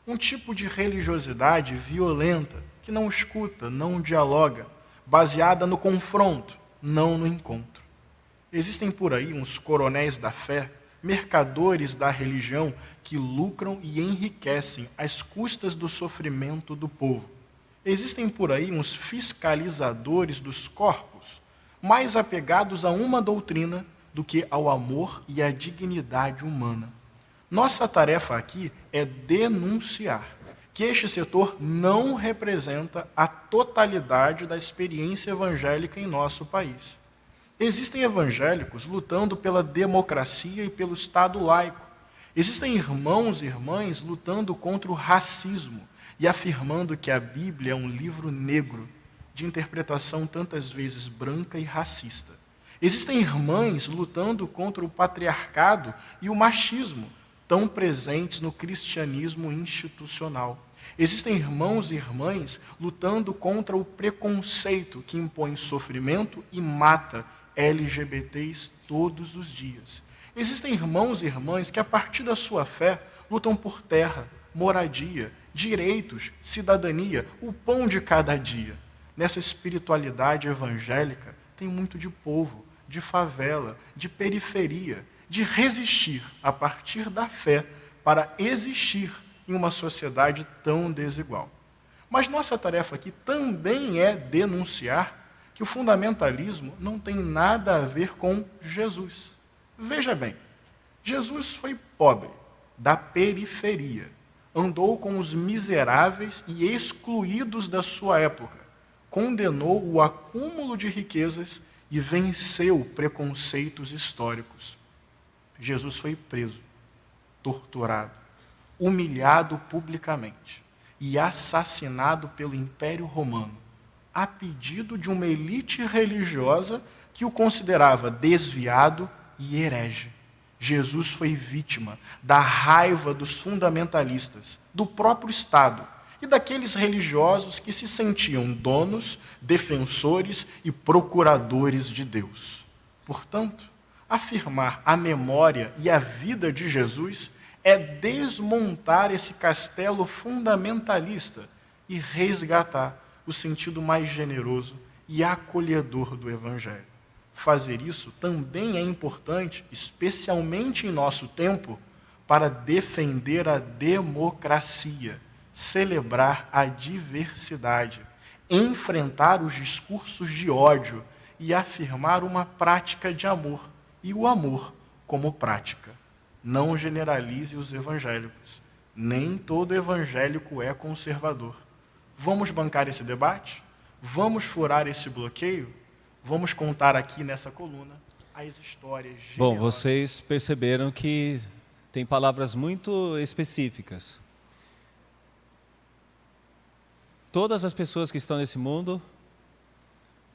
Um tipo de religiosidade violenta, que não escuta, não dialoga, baseada no confronto, não no encontro. Existem por aí uns coronéis da fé, mercadores da religião, que lucram e enriquecem às custas do sofrimento do povo. Existem por aí uns fiscalizadores dos corpos, mais apegados a uma doutrina do que ao amor e à dignidade humana. Nossa tarefa aqui é denunciar que este setor não representa a totalidade da experiência evangélica em nosso país. Existem evangélicos lutando pela democracia e pelo Estado laico. Existem irmãos e irmãs lutando contra o racismo e afirmando que a Bíblia é um livro negro, de interpretação tantas vezes branca e racista. Existem irmãs lutando contra o patriarcado e o machismo, tão presentes no cristianismo institucional. Existem irmãos e irmãs lutando contra o preconceito que impõe sofrimento e mata LGBTs todos os dias. Existem irmãos e irmãs que, a partir da sua fé, lutam por terra, moradia, direitos, cidadania, o pão de cada dia. Nessa espiritualidade evangélica, tem muito de povo, de favela, de periferia, de resistir a partir da fé para existir em uma sociedade tão desigual. Mas nossa tarefa aqui também é denunciar que o fundamentalismo não tem nada a ver com Jesus. Veja bem, Jesus foi pobre, da periferia, andou com os miseráveis e excluídos da sua época, condenou o acúmulo de riquezas e venceu preconceitos históricos. Jesus foi preso, torturado, humilhado publicamente e assassinado pelo Império Romano, a pedido de uma elite religiosa que o considerava desviado e herege. Jesus foi vítima da raiva dos fundamentalistas, do próprio Estado e daqueles religiosos que se sentiam donos, defensores e procuradores de Deus. Portanto, afirmar a memória e a vida de Jesus é desmontar esse castelo fundamentalista e resgatar o sentido mais generoso e acolhedor do Evangelho. Fazer isso também é importante, especialmente em nosso tempo, para defender a democracia, celebrar a diversidade, enfrentar os discursos de ódio e afirmar uma prática de amor, e o amor como prática. Não generalize os evangélicos. Nem todo evangélico é conservador. Vamos bancar esse debate? Vamos furar esse bloqueio? Vamos contar aqui nessa coluna as histórias genealógicas. Bom, vocês perceberam que tem palavras muito específicas. Todas as pessoas que estão nesse mundo,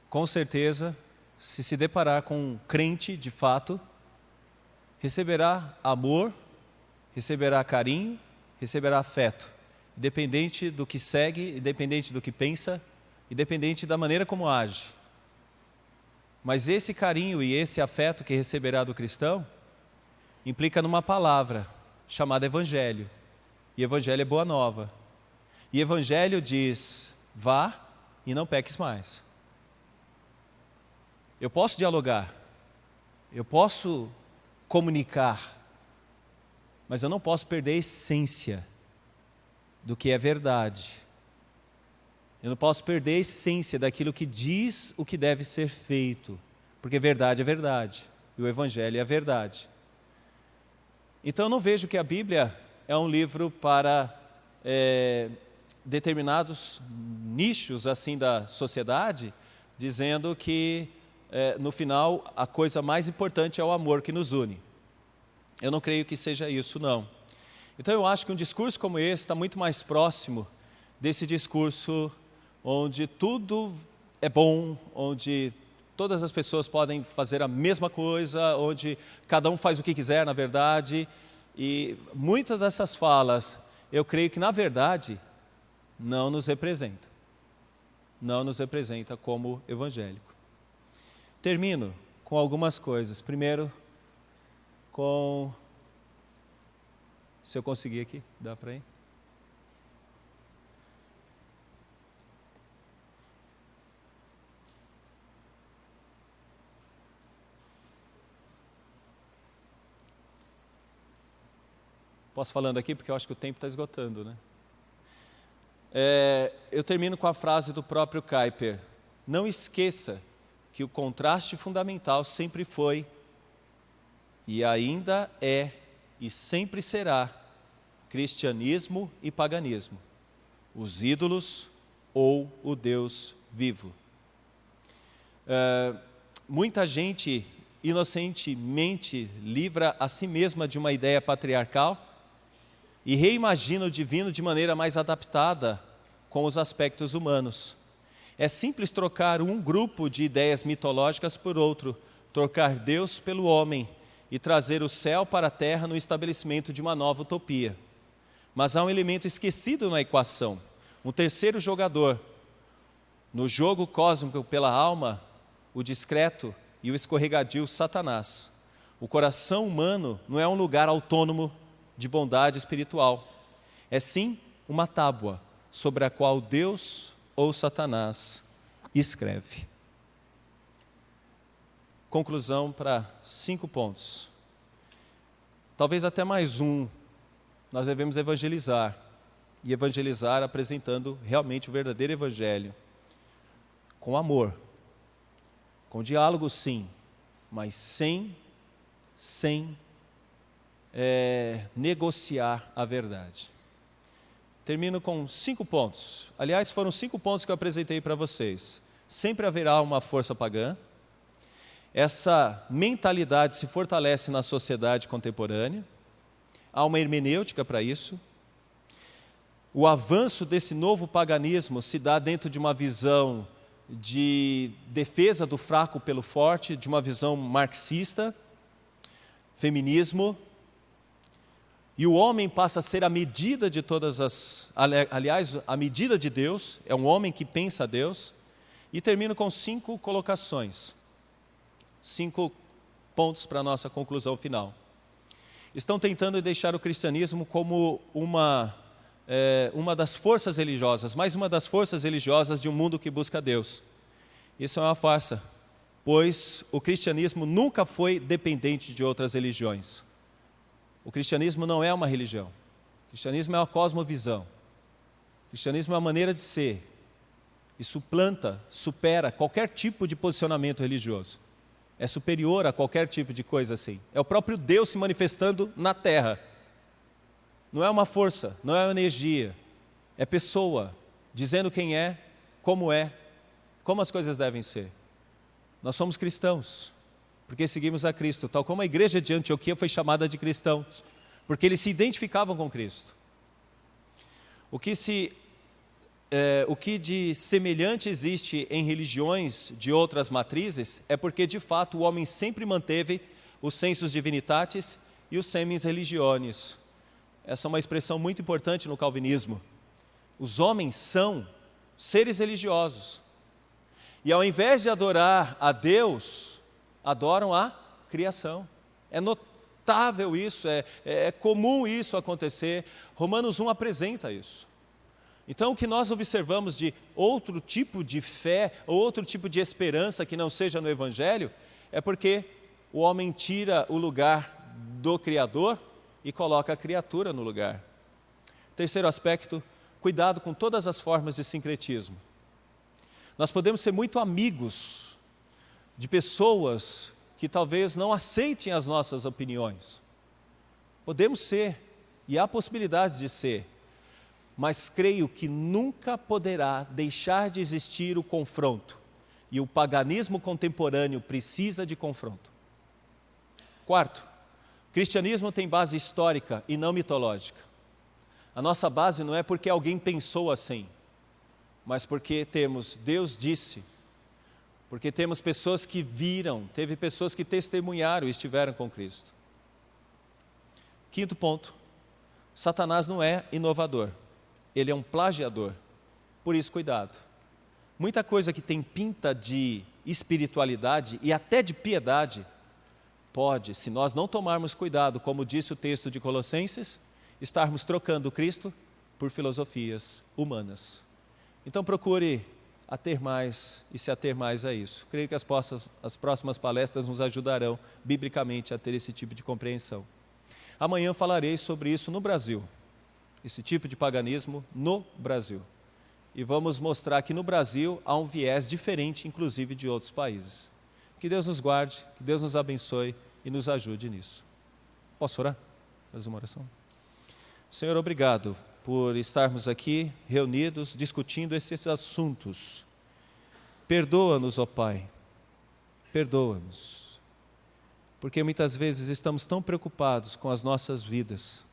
com certeza, se deparar com um crente de fato, receberá amor, receberá carinho, receberá afeto, independente do que segue, independente do que pensa, independente da maneira como age. Mas esse carinho e esse afeto que receberá do cristão implica numa palavra chamada evangelho. E evangelho é boa nova. E evangelho diz: vá e não peques mais. Eu posso dialogar, eu posso comunicar, mas eu não posso perder a essência do que é verdade. Eu não posso perder a essência daquilo que diz o que deve ser feito, porque verdade é verdade, e o Evangelho é a verdade. Então eu não vejo que a Bíblia é um livro para determinados nichos assim da sociedade, dizendo que no final a coisa mais importante é o amor que nos une. Eu não creio que seja isso, não. Então eu acho que um discurso como esse está muito mais próximo desse discurso onde tudo é bom, onde todas as pessoas podem fazer a mesma coisa, onde cada um faz o que quiser, na verdade. E muitas dessas falas, eu creio que na verdade não nos representa. Não nos representa como evangélico. Termino com algumas coisas. Primeiro, se eu conseguir aqui, dá para ir? Posso falando aqui porque eu acho que o tempo está esgotando, né? Eu termino com a frase do próprio Kuyper. Não esqueça que o contraste fundamental sempre foi e ainda é e sempre será cristianismo e paganismo, os ídolos ou o Deus vivo. Muita gente inocentemente livra a si mesma de uma ideia patriarcal e reimagina o divino de maneira mais adaptada com os aspectos humanos. É simples trocar um grupo de ideias mitológicas por outro, trocar Deus pelo homem e trazer o céu para a terra no estabelecimento de uma nova utopia. Mas há um elemento esquecido na equação, um terceiro jogador. No jogo cósmico pela alma, o discreto e o escorregadio Satanás. O coração humano não é um lugar autônomo de bondade espiritual. É sim uma tábua sobre a qual Deus ou Satanás escreve. Conclusão para 5 pontos. Talvez até mais um. Nós devemos evangelizar. E evangelizar apresentando realmente o verdadeiro evangelho. Com amor. Com diálogo, sim. Mas sem negociar a verdade. Termino com 5 pontos. Aliás, foram 5 pontos que eu apresentei para vocês. Sempre haverá uma força pagã. Essa mentalidade se fortalece na sociedade contemporânea. Há uma hermenêutica para isso. O avanço desse novo paganismo se dá dentro de uma visão de defesa do fraco pelo forte, de uma visão marxista, feminismo. E o homem passa a ser a medida de todas aliás, a medida de Deus, é um homem que pensa a Deus. E termino com 5 colocações. 5 pontos para a nossa conclusão final. Estão tentando deixar o cristianismo como uma das forças religiosas, mais uma das forças religiosas de um mundo que busca Deus. Isso é uma farsa, pois o cristianismo nunca foi dependente de outras religiões. O cristianismo não é uma religião. O cristianismo é uma cosmovisão. O cristianismo é uma maneira de ser. E supera qualquer tipo de posicionamento religioso. É superior a qualquer tipo de coisa assim. É o próprio Deus se manifestando na terra. Não é uma força, não é uma energia. É pessoa, dizendo quem é, como as coisas devem ser. Nós somos cristãos, porque seguimos a Cristo, tal como a igreja de Antioquia foi chamada de cristãos, porque eles se identificavam com Cristo. O que de semelhante existe em religiões de outras matrizes é porque, de fato, o homem sempre manteve os sensus divinitatis e os semis religionis. Essa é uma expressão muito importante no calvinismo. Os homens são seres religiosos. E ao invés de adorar a Deus, adoram a criação. É notável isso, é comum isso acontecer. Romanos 1 apresenta isso. Então, o que nós observamos de outro tipo de fé, ou outro tipo de esperança que não seja no Evangelho, é porque o homem tira o lugar do Criador e coloca a criatura no lugar. Terceiro aspecto, cuidado com todas as formas de sincretismo. Nós podemos ser muito amigos de pessoas que talvez não aceitem as nossas opiniões. Podemos ser, e há possibilidades de ser, mas creio que nunca poderá deixar de existir o confronto. E o paganismo contemporâneo precisa de confronto. Quarto, o cristianismo tem base histórica e não mitológica. A nossa base não é porque alguém pensou assim, mas porque temos Deus disse, porque temos pessoas que viram, teve pessoas que testemunharam e estiveram com Cristo. Quinto ponto, Satanás não é inovador, ele é um plagiador, por isso cuidado. Muita coisa que tem pinta de espiritualidade e até de piedade, pode, se nós não tomarmos cuidado, como disse o texto de Colossenses, estarmos trocando Cristo por filosofias humanas. Então procure ater mais e se ater mais a isso. Creio que as próximas palestras nos ajudarão biblicamente a ter esse tipo de compreensão. Amanhã falarei sobre isso no Brasil, esse tipo de paganismo no Brasil. E vamos mostrar que no Brasil há um viés diferente, inclusive de outros países. Que Deus nos guarde, que Deus nos abençoe e nos ajude nisso. Posso orar? Fazer uma oração? Senhor, obrigado por estarmos aqui reunidos, discutindo esses assuntos. Perdoa-nos, ó Pai, perdoa-nos, porque muitas vezes estamos tão preocupados com as nossas vidas,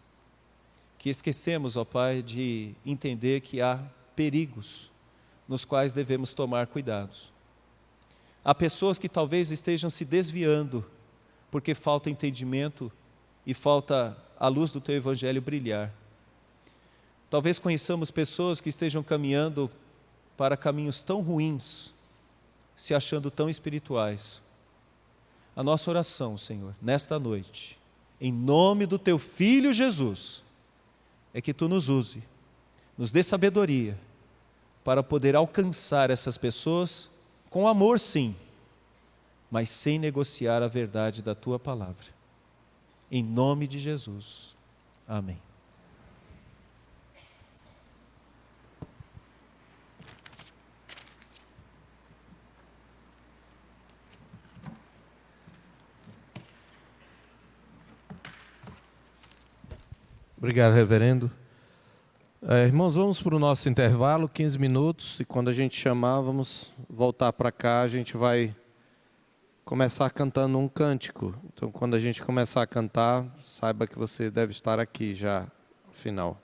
que esquecemos, ó Pai, de entender que há perigos nos quais devemos tomar cuidados. Há pessoas que talvez estejam se desviando, porque falta entendimento e falta a luz do Teu Evangelho brilhar. Talvez conheçamos pessoas que estejam caminhando para caminhos tão ruins, se achando tão espirituais. A nossa oração, Senhor, nesta noite, em nome do Teu Filho Jesus, é que Tu nos use, nos dê sabedoria, para poder alcançar essas pessoas com amor, sim, mas sem negociar a verdade da Tua palavra. Em nome de Jesus. Amém. Obrigado, reverendo. Irmãos, vamos para o nosso intervalo, 15 minutos, e quando a gente chamar, vamos voltar para cá, a gente vai começar cantando um cântico. Então, quando a gente começar a cantar, saiba que você deve estar aqui já, ao final.